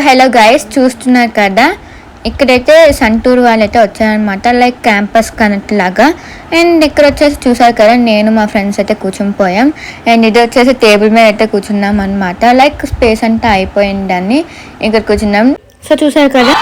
Hello guys, చూస్తున్నారు కదా, ఇక్కడైతే సంటూర్ వాళ్ళైతే వచ్చారనమాట. లైక్ క్యాంపస్ కనెక్ట్ లాగా. అండ్ ఇక్కడ వచ్చేసి చూసారు కదా, నేను మా ఫ్రెండ్స్ అయితే కూర్చుని పోయాం. అండ్ ఇది వచ్చేసి టేబుల్ మీద అయితే కూర్చున్నాం అనమాట. లైక్ స్పేస్ అంతా అయిపోయిందని ఇక్కడ కూర్చున్నాం. సో చూసారు కదా.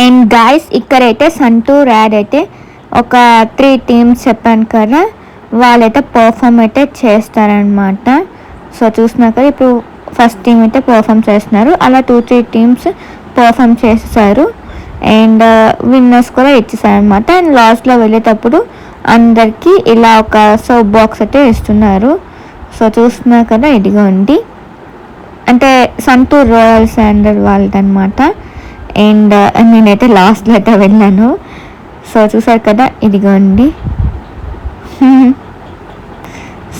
అండ్ గాయస్, ఇక్కడైతే సంటూర్ యాడ్ అయితే ఒక 3 టీమ్స్ చెప్పాను కదా, వాళ్ళైతే పర్ఫామ్ అయితే చేస్తారనమాట. సో చూస్తున్నారు కదా, ఇప్పుడు ఫస్ట్ టీం అయితే పర్ఫామ్ చేస్తున్నారు. అలా 2-3 టీమ్స్ పర్ఫామ్ చేసేసారు. అండ్ విన్నర్స్ కూడా ఇచ్చేసారు అనమాట. అండ్ లాస్ట్లో వెళ్ళేటప్పుడు అందరికీ ఇలా ఒక సర్వ్ బాక్స్ అయితే ఇస్తున్నారు. సో చూస్తున్నారు కదా, ఇదిగోండి. అంటే సంతూర్ రాయల్ శాండల్ వాళ్ళదన్నమాట. అండ్ నేనైతే లాస్ట్లో అయితే వెళ్ళాను. సో చూసారు కదా, ఇదిగోండి.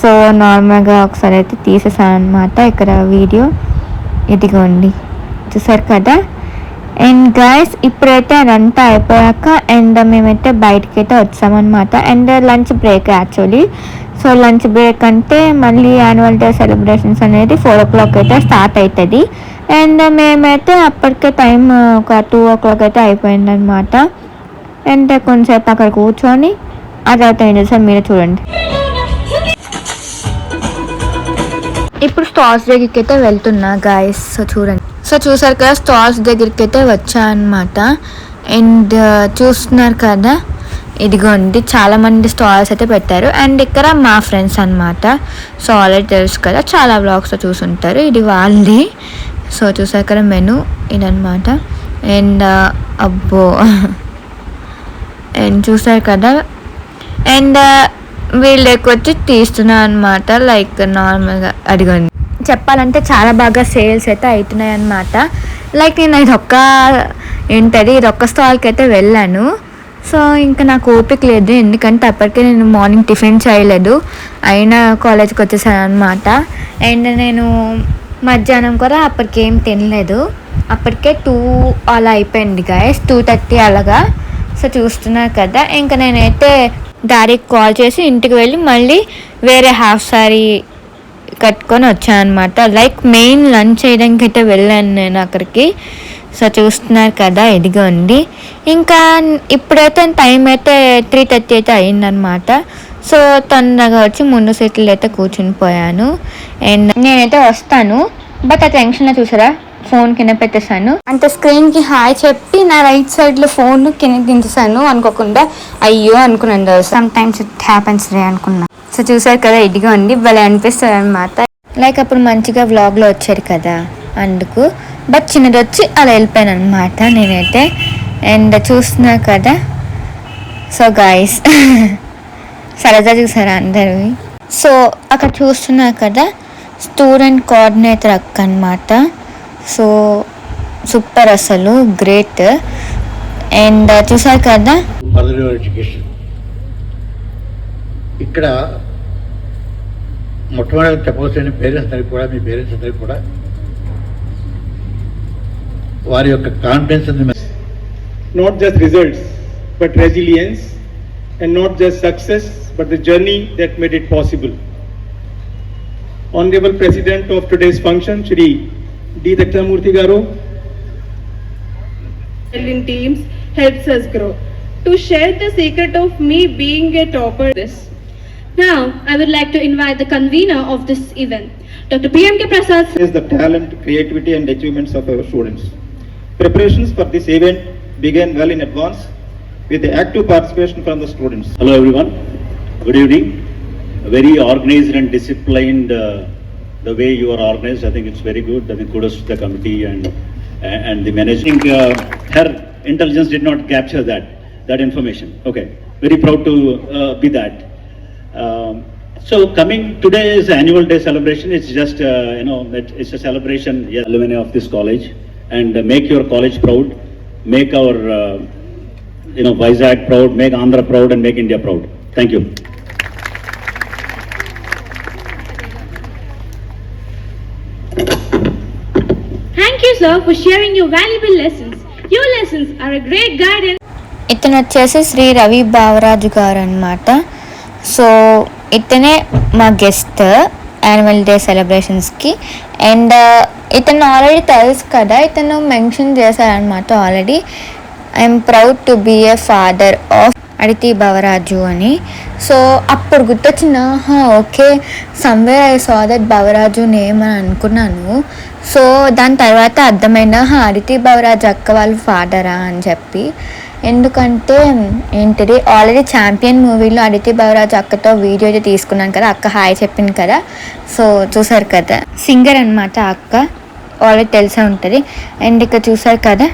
సో నార్మల్గా ఒకసారి అయితే తీసేసాను అనమాట ఇక్కడ వీడియో. ఇదిగోండి, చూసారు కదా. అండ్ గైస్, ఇప్పుడైతే అదంతా అయిపోయాక అండ్ మేమైతే బయటకి అయితే వచ్చామన్నమాట. And lunch break actually. So lunch break అంటే మళ్ళీ యాన్యువల్ డే సెలబ్రేషన్స్ అనేది 4 o'clock అయితే స్టార్ట్ అవుతుంది. అండ్ మేమైతే అప్పటికే టైం ఒక 2 o'clock అయితే అయిపోయిందనమాట. అండ్ కొంచెంసేపు అక్కడ కూర్చొని ఆ తర్వాత ఏం చేస్తాం మీరే చూడండి. ఇప్పుడు స్టాల్స్ దగ్గరికి అయితే వెళ్తున్నా గాయస్. సో చూడండి. సో చూసారు కదా, స్టాల్స్ దగ్గరికి అయితే వచ్చా అనమాట. అండ్ చూస్తున్నారు కదా, ఇదిగోండి చాలామంది స్టాల్స్ అయితే పెట్టారు. అండ్ ఇక్కడ మా ఫ్రెండ్స్ అనమాట. సో ఆల్రెడీ తెలుసు కదా, చాలా బ్లాగ్స్లో చూసుంటారు. ఇది వాళ్ళది. సో చూసారు కదా మెను ఇదనమాట. అండ్ అబ్బో, అండ్ చూసారు కదా. అండ్ వీళ్ళకి వచ్చి తీస్తున్నా అనమాట. లైక్ నార్మల్గా అడిగండి చెప్పాలంటే చాలా బాగా సేల్స్ అయితే అవుతున్నాయి అనమాట. లైక్ నేను ఇదొక్క స్టాల్కి అయితే వెళ్ళాను. సో ఇంకా నాకు ఓపిక లేదు, ఎందుకంటే అప్పటికే నేను మార్నింగ్ టిఫిన్ చేయలేదు, అయినా కాలేజ్కి వచ్చేసాను అనమాట. అండ్ నేను మధ్యాహ్నం కూడా అప్పటికి ఏం తినలేదు. అప్పటికే 2 అలా అయిపోయింది గాయస్, 2:30 అలాగా. సో చూస్తున్నారు కదా, ఇంకా నేనైతే డాడీకి కాల్ చేసి ఇంటికి వెళ్ళి మళ్ళీ వేరే హాఫ్ సారీ కట్టుకొని వచ్చాను అనమాట. లైక్ మెయిన్ లంచ్ చేయడానికి అయితే వెళ్ళాను నేను అక్కడికి. సో చూస్తున్నారు కదా, ఇదిగోండి. ఇంకా ఇప్పుడైతే టైం అయితే 3:30 అయితే అయ్యిందనమాట. సో తొందరగా వచ్చి ముందు సీట్లు అయితే కూర్చుని పోయాను. అండ్ నేనైతే వస్తాను, బట్ ఆ టెన్షన్లో చూసారా ఫోన్ కింద పెట్టేశాను. అంటే స్క్రీన్కి హాయ్ చెప్పి నా రైట్ సైడ్లో ఫోన్ కింద దించేసాను అనుకోకుండా. అయ్యో అనుకున్నాను, సమ్ టైమ్స్ ఇట్ హ్యాపెన్స్ రే అనుకున్నా. సో చూసారు కదా, ఇదిగోండి భలే అనిపిస్తుంది అనమాట. లైక్ అప్పుడు మంచిగా వ్లాగ్లో వచ్చారు కదా అందుకు. బట్ చిన్నది వచ్చి అలా వెళ్ళిపోయాను అనమాట నేనైతే. అండ్ చూస్తున్నారు కదా. సో గాయస్, సరదా చూసారా అందరూ. సో అక్కడ చూస్తున్నారు కదా, స్టూడెంట్ కోఆర్డినేటర్ అక్క అనమాట. సో సూపర్, అసలు గ్రేట్. అండ్ చూసారు కదా, ఎడ్యుకేషన్ ఇక్కడ మొట్టమొదటి చెప్పవలసిన పేరెంట్స్ అందరికీ కూడా, మీ పేరెంట్స్ అందరికీ కూడా వారి యొక్క confidence not just results but resilience, and not just success but the journey that made it possible. Honorable President of today's function, Shri D. Dakshinamurthy Garu, in teams helps us grow. To share the secret of me being a topper this. Now, I would like to invite the convener of this event, Dr. PMK Prasad. is the talent, creativity and achievements of our students. Preparations for this event began well in advance with the active participation from the students. Hello everyone, good evening. Very organized and disciplined, the way you are organized, I think it's very good. I think kudos to the committee and the management. Her intelligence did not capture that information. Okay, very proud to be that. So coming today's annual day celebration, it's just it's a celebration, yes, alumni of this college, and make your college proud, make our Vizag proud, make Andhra proud, and make India proud. Thank you. Thank you, sir, for sharing your valuable lessons. Your lessons are a great guidance. ఇతను వచ్చేసి శ్రీ రవి బావరాజు గారు అనమాట. So ఇతనే మా guest annual day సెలబ్రేషన్స్కి. And ఇతను already తెలుసు కదా, ఇతను మెన్షన్ చేశారనమాట already, I'm proud to be a father of Aditi Bavaraju అని. సో అప్పుడు గుర్తొచ్చిన, okay, somewhere I saw that Bavaraju name అని అనుకున్నాను. సో దాని తర్వాత అర్థమైనా అడితి బావరాజు అక్క వాళ్ళు ఫాదరా అని చెప్పి. ఎందుకంటే ఏంటిది, ఆల్రెడీ ఛాంపియన్ మూవీలో అడితి బావరాజు అక్కతో వీడియో అయితే తీసుకున్నాను కదా, అక్క హాయ్ చెప్పింది కదా. సో చూసారు కదా, సింగర్ అనమాట అక్క, ఆల్రెడీ తెలిసే ఉంటుంది. అండ్ ఇక్కడ చూసారు కదా,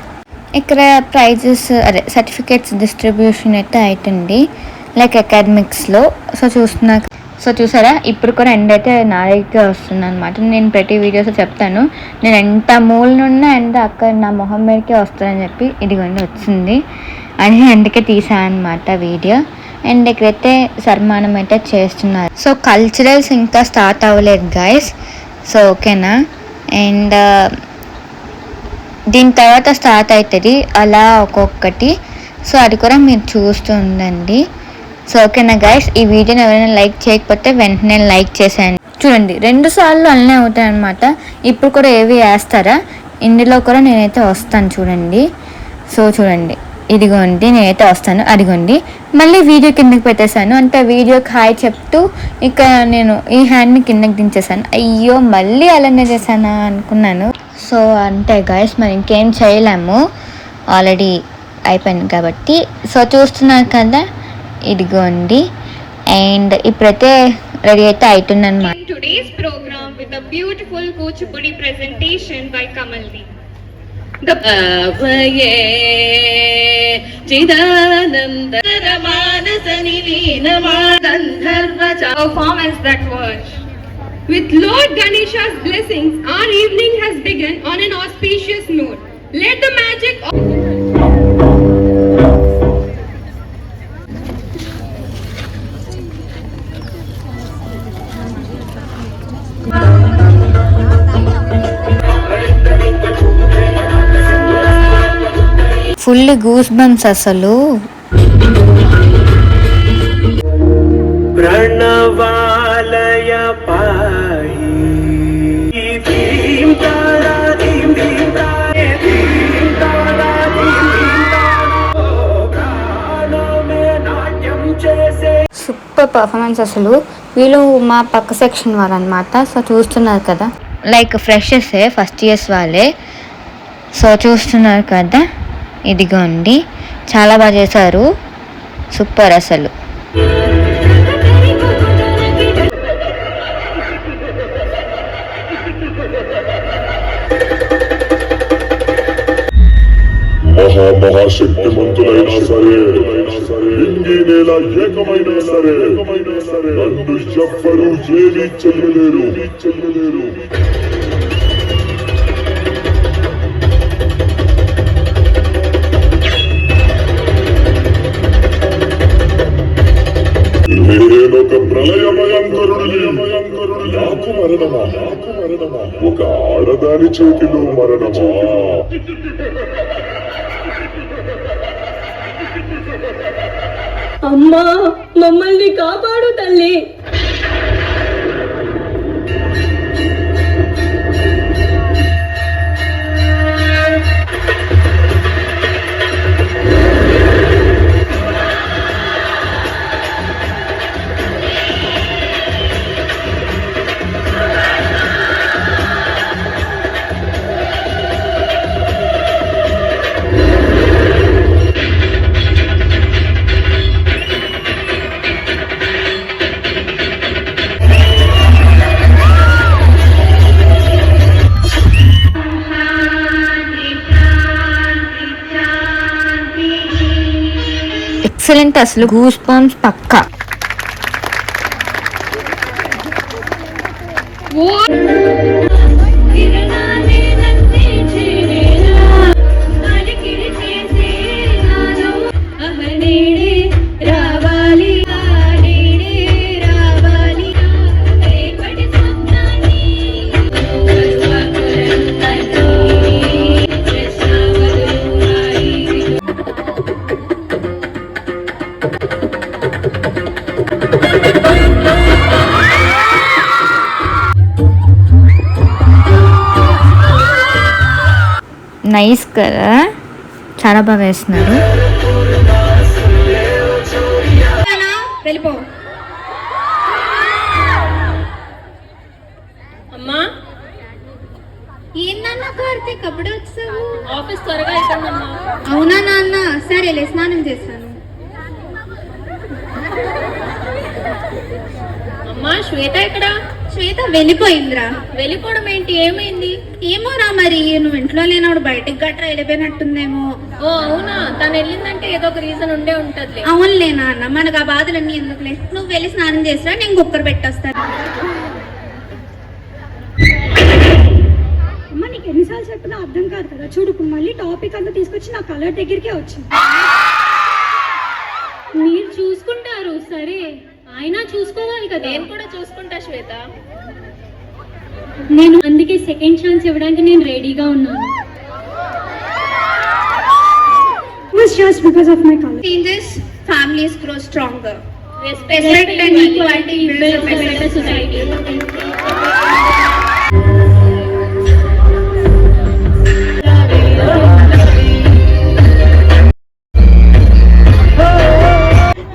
ఇక్కడ ప్రైజెస్ సర్టిఫికేట్స్ డిస్ట్రిబ్యూషన్ అయితే అవుతుంది లైక్ అకాడమిక్స్లో. సో చూస్తున్నా. సో చూసారా, ఇప్పుడు కూడా ఎండ్ అయితే నా దగ్గరికి వస్తుంది అనమాట. నేను ప్రతి వీడియోస్లో చెప్తాను, నేను ఎంత మూలనున్నా ఎండ అక్కడ నా మొహం మీదకే వస్తుందని చెప్పి ఇదిగోండి వచ్చింది అని అందుకే తీసాను అనమాట వీడియో. అండ్ ఇక్కడైతే సన్మానం అయితే చేస్తున్నారు. సో కల్చరల్స్ ఇంకా స్టార్ట్ అవ్వలేదు గైస్. సో ఓకేనా, అండ్ దీని తర్వాత స్టార్ట్ అవుతుంది అలా ఒక్కొక్కటి. సో అది కూడా మీరు చూస్తూ ఉండండి. సో ఓకేనా గైస్, ఈ వీడియోని ఎవరైనా లైక్ చేయకపోతే వెంటనే లైక్ చేసేయండి. చూడండి 2 సార్లు అన్నీ అవుతాయి అనమాట. ఇప్పుడు కూడా ఏవి వేస్తారా, ఇందులో కూడా నేనైతే వస్తాను చూడండి. సో చూడండి, ఇదిగోండి నేనైతే వస్తాను, అదిగోండి మళ్ళీ వీడియో కిందకి పెట్టేశాను. అంటే వీడియోకి హాయ్ చెప్తూ ఇక నేను ఈ హ్యాండ్ని కిందకి దించేసాను. అయ్యో మళ్ళీ అలానే చేశానా అనుకున్నాను. సో అంతే గైస్, మరి ఇంకేం చేయలేము, ఆల్రెడీ అయిపోయింది కాబట్టి. సో చూస్తున్నారు కదా, ఇదిగోండి. అండ్ ఇప్పుడైతే రెడీ అయితే అవుతుందన్నమాట. Today's program with a beautiful Kuchipudi presentation by Kamaldi. The performance that was. With Lord Ganesha's blessings, our evening has begun on an auspicious note. Let the magic of full goose bumps అసలు. ప్రణవాలయ పాహి దీం తారా దీం దీం తారే దీం తారా దీం దీం తారా గానమే నాట్యం చేసే. సూపర్ పర్ఫార్మెన్స్ అసలు. వీళ్ళు మా పక్క సెక్షన్ వాళ్ళు అనమాట. సో చూస్తున్నారు కదా, లైక్ ఫ్రెషర్సే, ఫస్ట్ ఇయర్స్ వాళ్ళే. సో చూస్తున్నారు కదా, ఇదిగోండి చాలా బాగా చేశారు, సూపర్ అసలు. మహాశక్తిమంతులైనా సరే, ఇంగి నేల ఏకమైనా సరే, నన్ను ఎవ్వరూ ఏమీ చెయ్యలేరు. నేనొక ప్రళయ భయంకరుడిని, నాకు మరణమా, ఒక ఆడదాని చేతిలో మరణమా. అమ్మా మమ్మల్ని కాపాడు తల్లి. ఎక్సలెంట్ అసలు, గూస్ బంప్స్ పక్కా. నైస్ కదా, చాలా బాగా వేస్తున్నారు. వెళ్ళిపో అమ్మా. ఏందన్నా కార్తీక్ అప్పుడే వచ్చావు? ఆఫీస్ త్వరగా అయిపోయిందమ్మా. అవునా నాన్న, సరేలే స్నానం చేస్తాను. అమ్మా శ్వేత ఎక్కడ? శ్వేత వెళ్ళిపోయిందిరా. వెళ్ళిపోవడం ఏంటి, ఏమైంది? ఏమోరా మరి, నువ్వు ఇంట్లో లేనప్పుడు బయటికి గట్రా వెళ్ళిపోయినట్టుందేమో. ఓ అవునా, తను వెళ్ళిందంటే ఏదో ఒక రీజన్ ఉండే ఉంటది. అవునులే నాన్న, మనకు ఆ బాధలన్నీ ఎందుకులే. నువ్వు వెళ్ళి స్నానం చేసిరా, నేను కుక్కర్ పెట్టొస్తాను. అమ్మ నీకు ఎన్నిసార్లు చెప్పినా అర్థం కాదు కదా. చూడు ఇప్పుడు మళ్ళీ టాపిక్ అంతా తీసుకొచ్చి నా కలర్ దగ్గరికే వచ్చింది. మీరు చూసుకుంటారు సరే, ఆయన చూసుకోవాలి కదా. నేను కూడా చూసుకుంటా శ్వేత. నేను అందుకే సెకండ్ ఛాన్స్ ఇవ్వడానికి నేను రెడీగా ఉన్నాను. It's just because of my color. Changes, families grow stronger. Respect and equality builds a better society.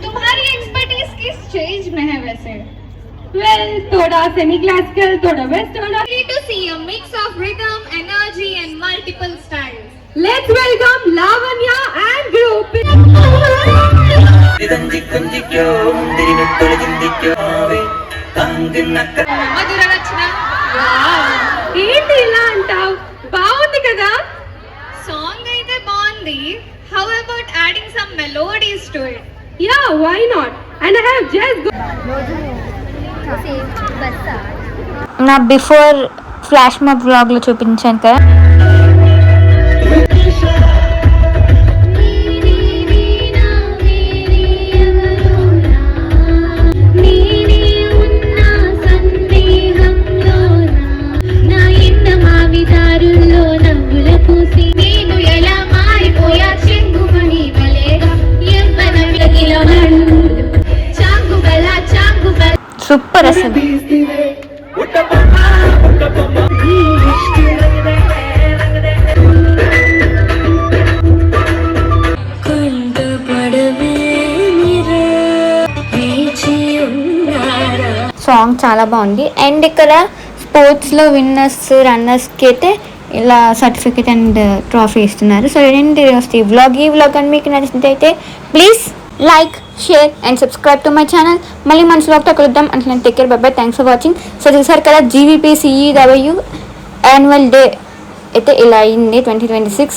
तुम्हारी एक्सपर्टीज किस स्टेज में है वैसे? Well, थोड़ा semi classical, थोड़ा western. Need to see a mix of rhythm, energy and multiple styles. Let's welcome Lavanya and group. మధుర రచన. ఏంటి ఇలా అంటావు? బాగుంది కదా. సాంగ్ అయితే బాగుంది. How about adding some melodies to it? Yeah, why not? And I have just నా before flash mob వ్లాగ్లో చూపించాను కదా. సూపర్ అసలు. సాంగ్ చాలా బాగుంది. అండ్ ఇక్కడ స్పోర్ట్స్లో విన్నర్స్ రన్నర్స్కి అయితే ఇలా సర్టిఫికేట్ అండ్ ట్రాఫీ ఇస్తున్నారు. సో ఏంటి ఈ వ్లాగ్ అని మీకు నచ్చినట్టయితే please like, share and subscribe to my channel. మళ్ళీ మన వ్లాగ్తో కలుద్దాం. అంటే take care, by. Thanks for watching. So చూసారు కదా GVP CEW యాన్యువల్ డే అయితే ఇలా అయింది 2026.